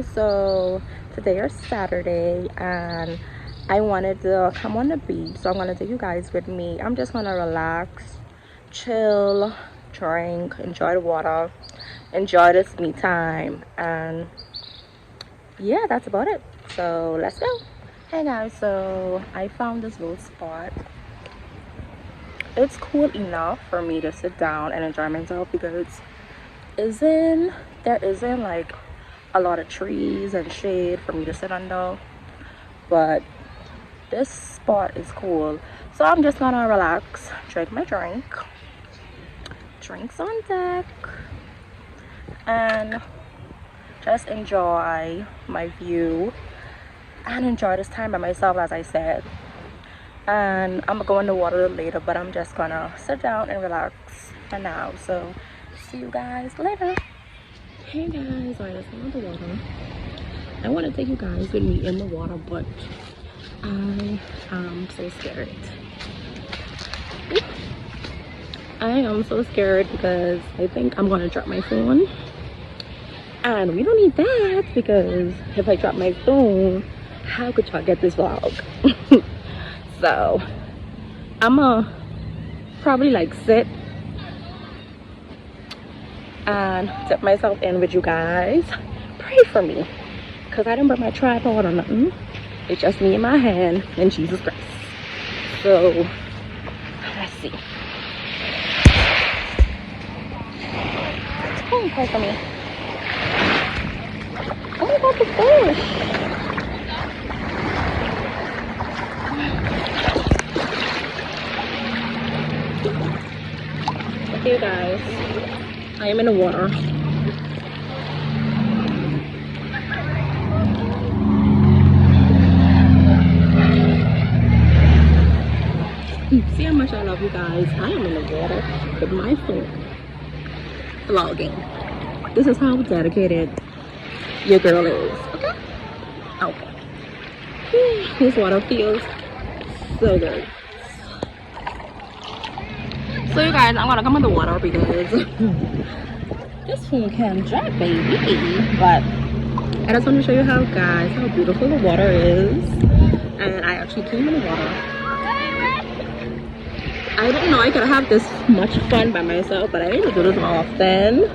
guys, so today is Saturday and I wanted to come on the beach, so I'm gonna take you guys with me. I'm just gonna relax, chill, drink, enjoy the water, enjoy this me time, and yeah, that's about it. So let's go. Hey guys, so I found this little spot. It's cool enough for me to sit down and enjoy myself because there isn't like a lot of trees and shade for me to sit under, but this spot is cool. So I'm just gonna relax, drink my drinks on deck, and just enjoy my view and enjoy this time by myself, as I said. And I'm gonna go in the water later, but I'm just gonna sit down and relax for now. So see you guys later. Hey guys, I just went in the water. I want to take you guys with me in the water, but I am so scared. I am so scared because I think I'm gonna drop my phone, and we don't need that because if I drop my phone, how could y'all get this vlog? So I'ma probably like sit and dip myself in with you guys. Pray for me because I didn't bring my tripod or nothing. It's just me and my hand and Jesus Christ. So let's see. Oh, pray for me. Oh my god, the fish. Okay guys, I am in the water. See how much I love you guys. I am in the water with my phone vlogging. This is how dedicated your girl is. Okay? Okay. This water feels so good. So you guys, I'm gonna come in the water because this phone can drop, baby. But I just want to show you how beautiful the water is. And I actually came in the water. I didn't know I could have this much fun by myself, but I need to do this more often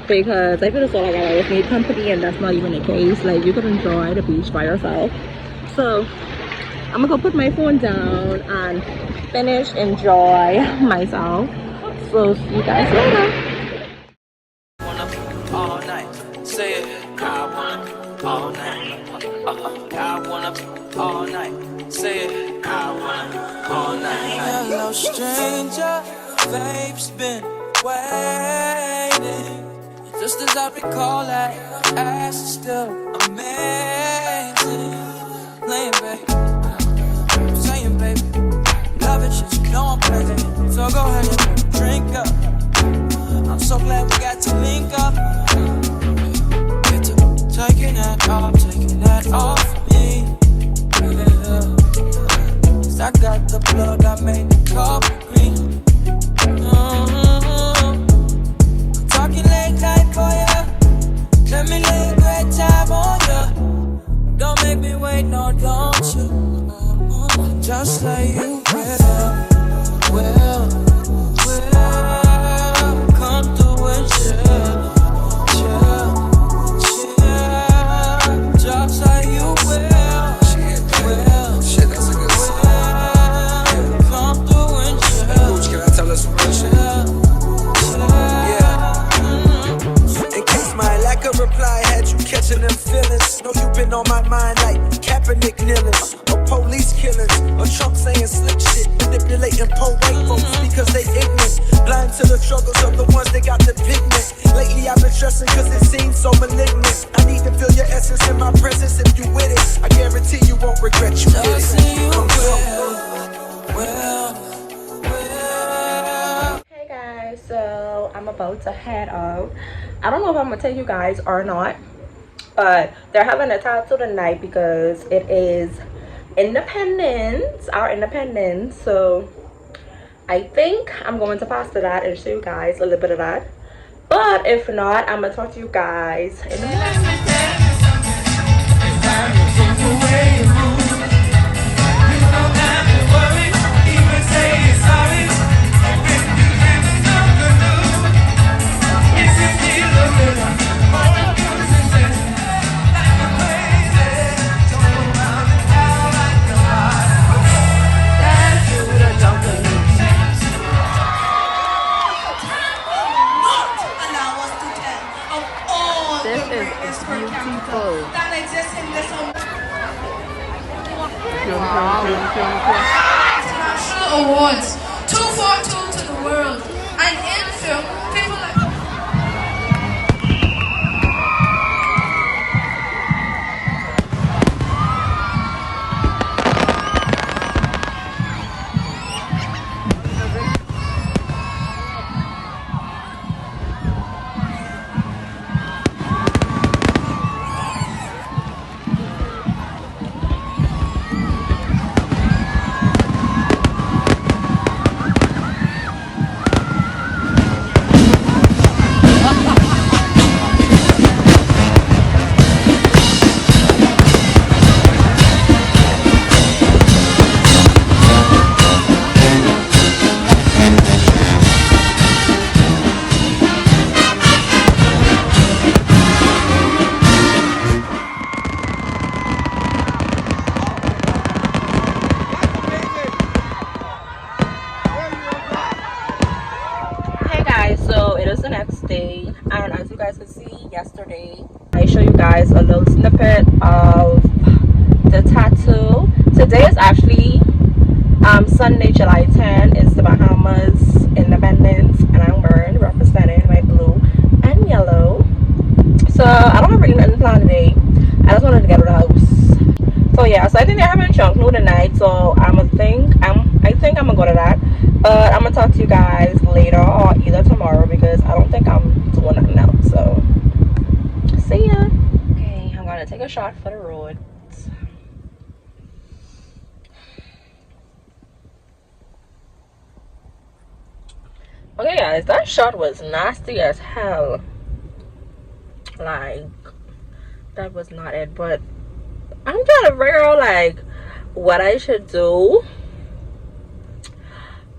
because I feel as though like I always need company, and that's not even the case. Like, you could enjoy the beach by yourself. So I'm gonna go put my phone down and finish enjoy myself. So see you guys later. All night, say it. I want all night. I want all night. Say it. I want all night. Hello, stranger. Babe's been waiting. Just as I recall that ass is still amazing. Playing, baby. Saying, baby. Love it, shit, you know I'm crazy. So go ahead and drink up. I'm so glad we got to link up. Get to taking that off me. Yeah. 'Cause I got the blood, I made the coffee green. I'm talking late night for ya. Let me lay a great time on ya. Don't make me wait, no, don't you? Just like you will, come through and chill. Just like you will, shit, that's a good song. Come through and chill. Can I tell us some real shit? Yeah. In case my lack of reply had you catching them feelings, know you been on my mind like Kaepernick kneeling. Police killings, or Trump saying slick shit, manipulating poor white folks because they ignorant, blind to the struggles of the ones that got the pigment. Lately I've been stressing cause it seems so malignant. I need to feel your essence in my presence. If you with it, I guarantee you won't regret you did it. Hey guys, so I'm about to head out. I don't know if I'm gonna tell you guys or not, but they're having a tattoo tonight because it is our independence. So I think I'm going to pass to that and show you guys a little bit of that. But if not, I'm gonna talk to you guys in a minute. Awards 242 to the world, and in film people like So it is the next day, and as you guys can see, yesterday I show you guys a little snippet of the tattoo. Today is actually Sunday, July 10. It's the Bahamas Independence, and I'm wearing representing my blue and yellow. So I don't have really nothing planned today. I just wanted to get out of the house. So yeah, so I think they're having Junkanno tonight. So I think I'm gonna go to that. But I'm gonna talk to you guys later or either tomorrow because I don't think I'm doing nothing else. So see ya. Okay, I'm gonna take a shot for the road. Okay guys, that shot was nasty as hell. Like, that was not it. But I'm trying to figure out like what I should do,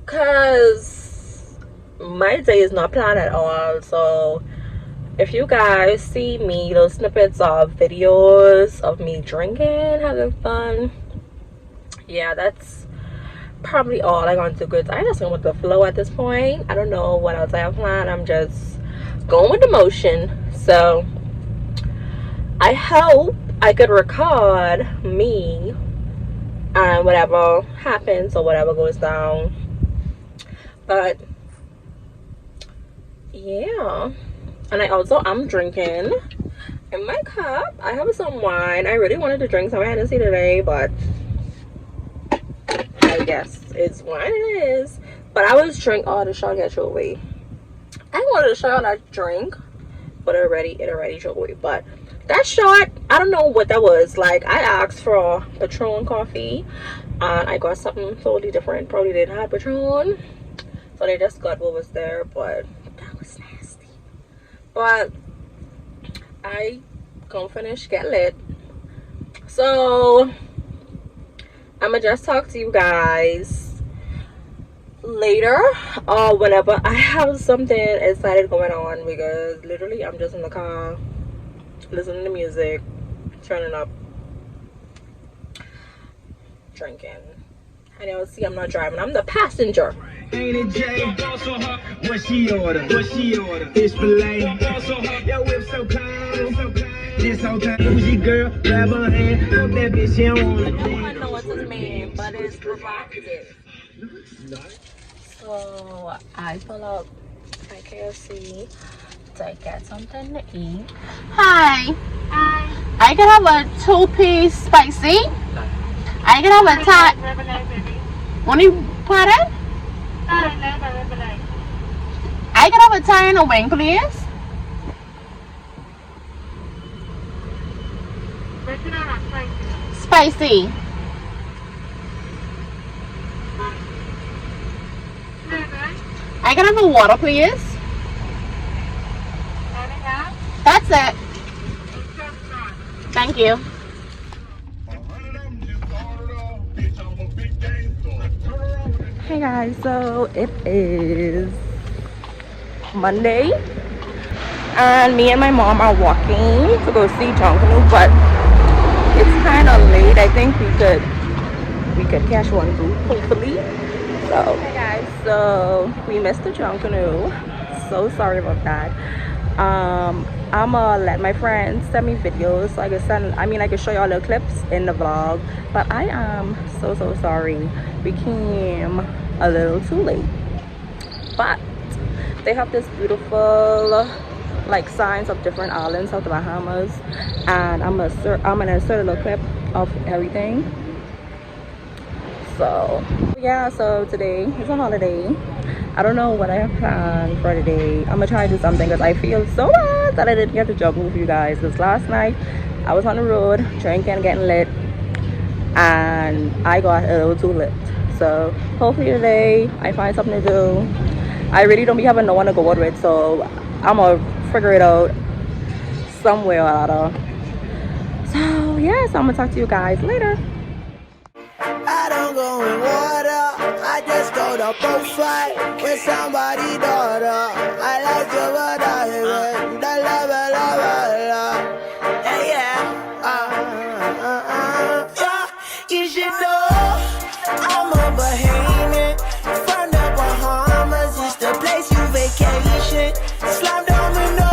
because my day is not planned at all. So if you guys see me, those snippets of videos of me drinking, having fun, yeah, that's probably all I'm gonna do. Because I just went with the flow at this point. I don't know what else I have planned. I'm just going with the motion. So I hope I could record me and whatever happens or whatever goes down. But yeah, and I'm drinking in my cup. I have some wine. I really wanted to drink some Hennessy today, but I guess it's wine it is. But I was drink the shot got thrown away. I wanted to show y'all that drink, but it already threw away. But that shot, I don't know what that was. Like, I asked for Patron coffee and I got something totally different. Probably didn't have Patron, so they just got what was there. But that was nasty. But I gonna finish, get lit. So I'ma just talk to you guys later or whenever I have something excited going on, because literally I'm just in the car listening to music, turning up, drinking. And you'll see I'm not driving, I'm the passenger. Ain't it Jay? What she order? Fish fillet. Yo, whip so cold. This whole time, bougie girl, grab her hand. Fuck that bitch, she don't wanna I don't know what's his name, but it's provocative. So I pull up at KFC to get something to eat. Hi. I can have a 2-piece spicy. I can have a Thai. Only pardon? I can have a Thai and a wing, please. Spicy. I can have a water, please. That's it. Thank you. Hey guys, so it is Monday and me and my mom are walking to go see Junkanno, but it's kind of late. I think we could catch one booth hopefully. So hey guys, so we missed the Junkanno. So sorry about that. I'ma let my friends send me videos so I can show y'all little clips in the vlog, but I am so sorry we came a little too late. But they have this beautiful like signs of different islands of the Bahamas, and I'm gonna insert a little clip of everything. So yeah, so today is a holiday. I don't know what I have planned for today. I'm gonna try to do something because I feel so bad that I didn't get to juggle with you guys, because last night I was on the road drinking, getting lit, and I got a little too lit. So hopefully today I find something to do. I really don't be having no one to go out with, so I'm gonna figure it out somewhere or other. So yeah, so I'm gonna talk to you guys later. I don't go in water, I just go to profile with somebody daughter. I like you, but I hate the love, yeah. You should know I'm a Bahamian from the Bahamas. It's the place you vacation. Slam domino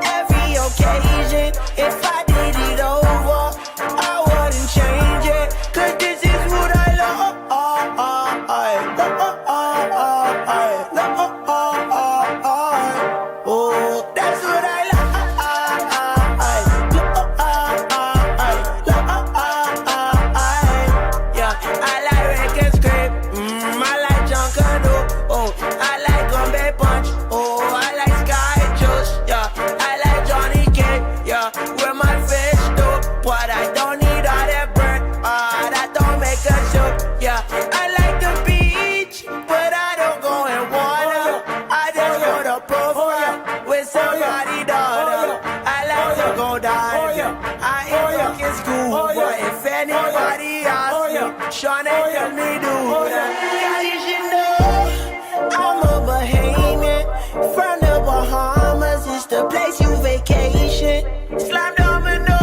every occasion. If I did it over, I wouldn't change it. 'Cause this is what I love. Oh, that's what I like. Yeah, I like reggae script. I like Junkanno. Oh, I like Gumbe Punch. Oh, I like Sky Juice. Yeah, I like Johnny Cake. Yeah, with my fish too. But I don't need all that bread. That don't make a soup. Yeah, I like the beach, but I don't go in water. I just go to profile with somebody daughter. I like to go diving. I ain't fucking school, but if anybody asks me, Sean ain't tell me do that. Yeah, you should know I'm a Bahamian from the Bahamas. It's the place you vacation. Slam domino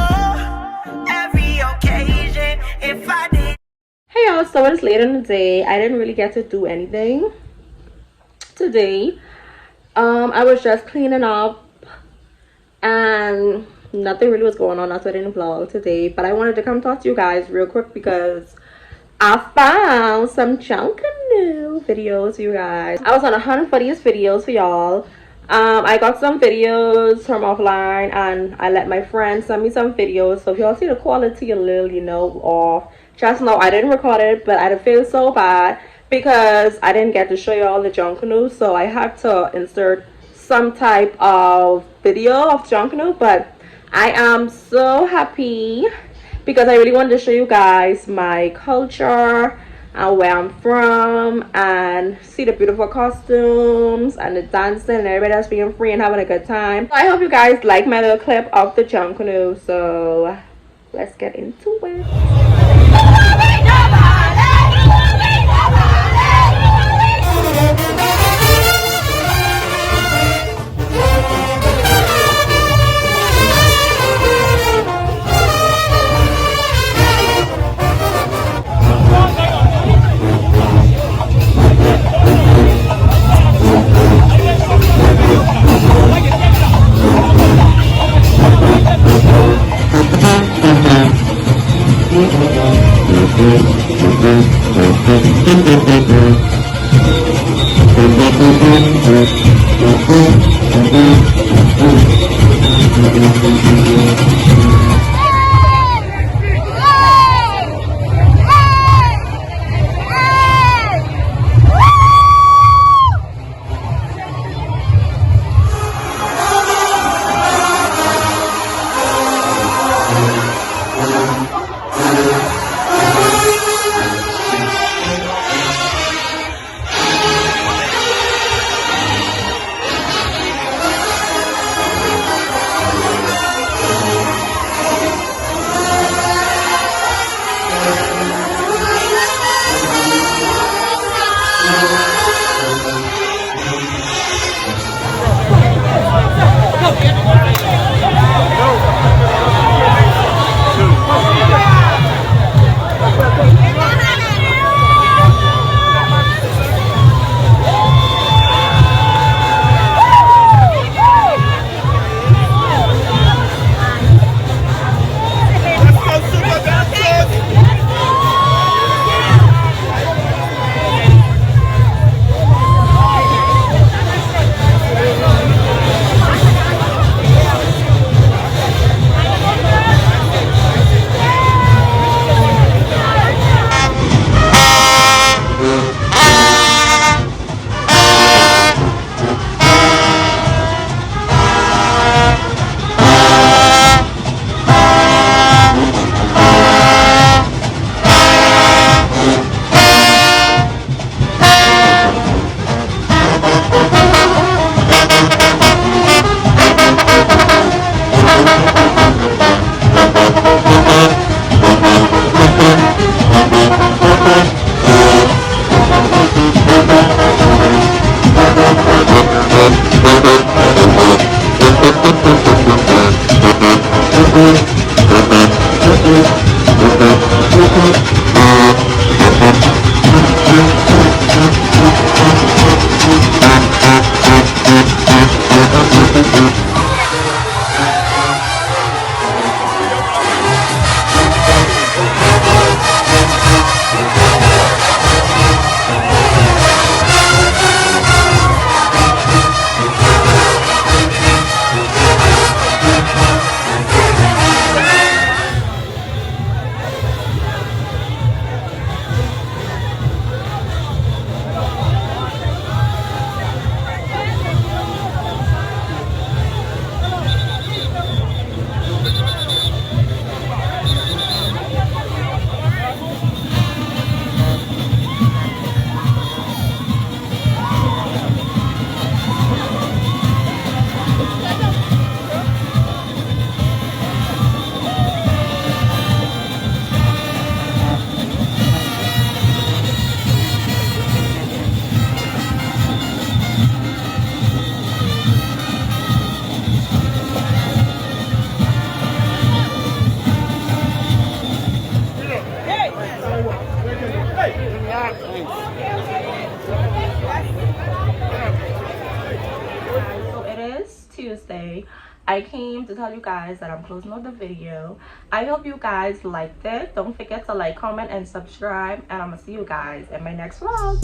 every occasion. If I did. Hey y'all, so it's late in the day. I didn't really get to do anything today. I was just cleaning up and nothing really was going on. That's why I didn't vlog today, but I wanted to come talk to you guys real quick because I found some Junkanno videos, you guys. I was on a hunt for these videos for y'all. I got some videos from offline and I let my friends send me some videos. So if y'all see the quality a little, off, just know I didn't record it, but I feel so bad because I didn't get to show y'all the Junkanno. So I had to insert some type of video of Junkanno, but I am so happy because I really wanted to show you guys my culture and where I'm from and see the beautiful costumes and the dancing and everybody that's being free and having a good time. So I hope you guys like my little clip of the Junkanno. So let's get into it. So it is Tuesday. I came to tell you guys that I'm closing out the video. I hope you guys liked it. Don't forget to like, comment, and subscribe. And I'm gonna see you guys in my next vlog.